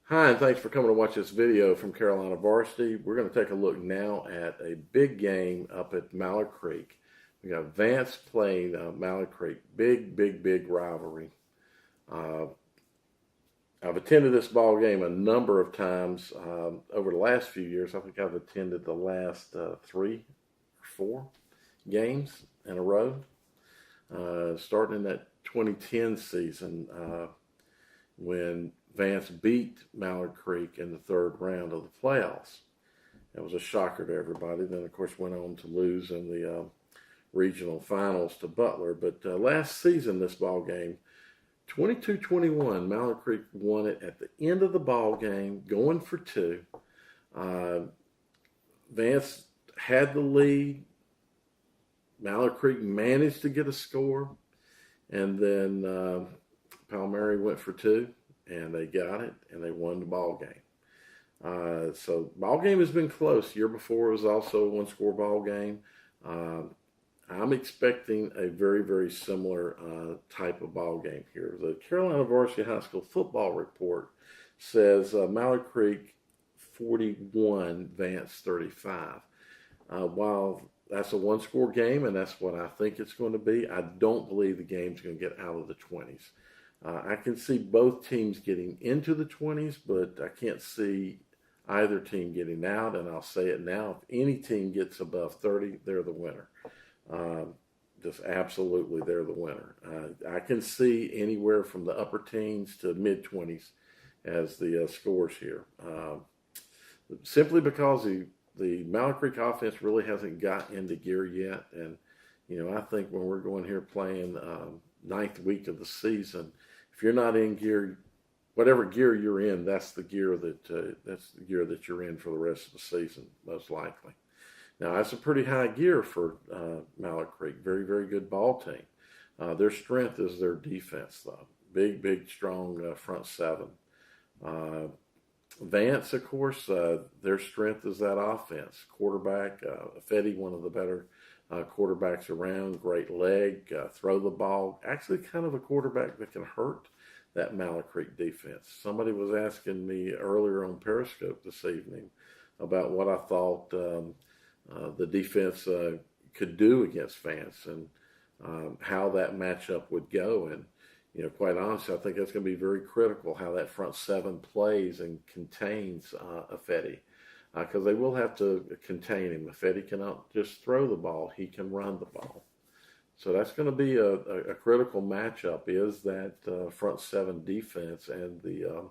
Hi, and thanks for coming to watch this video from Carolina Varsity. We're going to take a look now at a big game up at Mallard Creek. We got Vance playing Mallard Creek. Big rivalry. Uh, I've attended this ball game a number of times over the last few years. I think I've attended the last 3 or 4 games in a row, starting in that 2010 season when Vance beat Mallard Creek in the third round of the playoffs. It was a shocker to everybody. Then, of course, went on to lose in the regional finals to Butler. But last season, this ball game, 22-21, Mallard Creek won it at the end of the ball game, going for 2. Vance had the lead. Mallard Creek managed to get a score, and then Palmieri went for 2. And they got it, and they won the ball game. So ball game has been close. Year before it was also a one-score ball game. I'm expecting a very similar type of ball game here. The Carolina Varsity High School football report says Mallard Creek 41, Vance 35. While that's a one-score game, and that's what I think it's going to be, I don't believe the game's going to get out of the 20s. I can see both teams getting into the 20s, but I can't see either team getting out, and I'll say it now. If any team gets above 30, they're the winner. Just absolutely, they're the winner. I can see anywhere from the upper teens to mid-20s as the scores here. Simply because the Mallard Creek offense really hasn't got into gear yet, and I think when we're going here playing 9th week of the season, if you're not in gear, whatever gear you're in, that's the gear that you're in for the rest of the season, most likely. Now, that's a pretty high gear for Mallard Creek. Very good ball team. Their strength is their defense, though. Big, strong front seven. Vance, of course, their strength is that offense. Quarterback, Fetty, one of the better quarterbacks around, great leg, throw the ball. Actually, kind of a quarterback that can hurt that Mallard Creek defense. Somebody was asking me earlier on Periscope this evening about what I thought the defense could do against Vance and how that matchup would go. And quite honestly, I think that's going to be very critical how that front seven plays and contains Fetty. Because they will have to contain him. Fetty cannot just throw the ball, he can run the ball. So that's going to be a critical matchup, is that front seven defense and the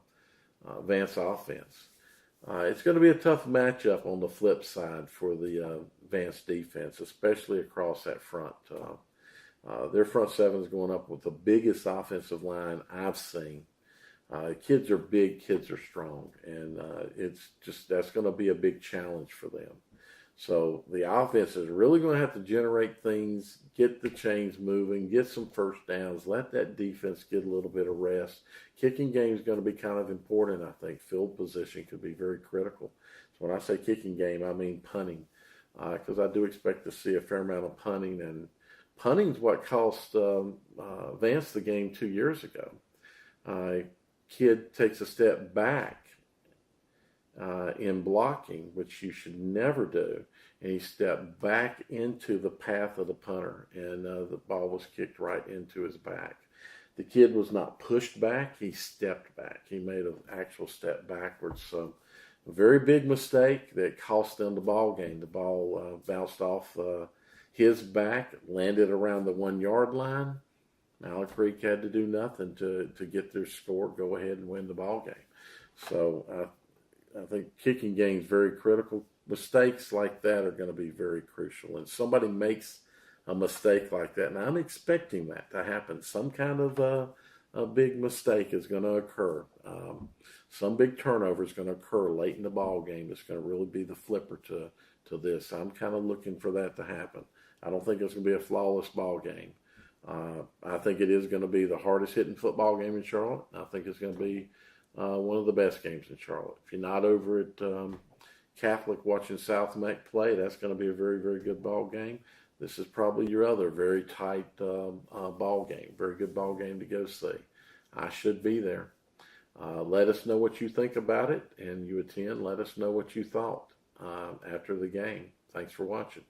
Vance offense. It's going to be a tough matchup on the flip side for the Vance defense, especially across that front. Their front seven is going up with the biggest offensive line I've seen. Kids are big, kids are strong, and that's going to be a big challenge for them. So the offense is really going to have to generate things, get the chains moving, get some first downs, let that defense get a little bit of rest. Kicking game is going to be kind of important, I think. Field position could be very critical. So when I say kicking game, I mean punting, because I do expect to see a fair amount of punting, and punting's what cost Vance the game 2 years ago. Kid takes a step back in blocking, which you should never do, and he stepped back into the path of the punter, and the ball was kicked right into his back. The kid was not pushed back, he stepped back. He made an actual step backwards. So a very big mistake that cost them the ball game. The ball bounced off his back, landed around the 1-yard line. Mallard Creek had to do nothing to get their score, go ahead and win the ball game. So I think kicking game is very critical. Mistakes like that are going to be very crucial. And somebody makes a mistake like that, and I'm expecting that to happen. Some kind of a big mistake is going to occur. Some big turnover is going to occur late in the ball game. It's going to really be the flipper to this. I'm kind of looking for that to happen. I don't think it's going to be a flawless ball game. I think it is going to be the hardest hitting football game in Charlotte. I think it's going to be one of the best games in Charlotte. If you're not over at Catholic watching South Meck play, that's going to be a very good ball game. This is probably your other very tight ball game, very good ball game to go see. I should be there. Let us know what you think about it, and you attend. Let us know what you thought after the game. Thanks for watching.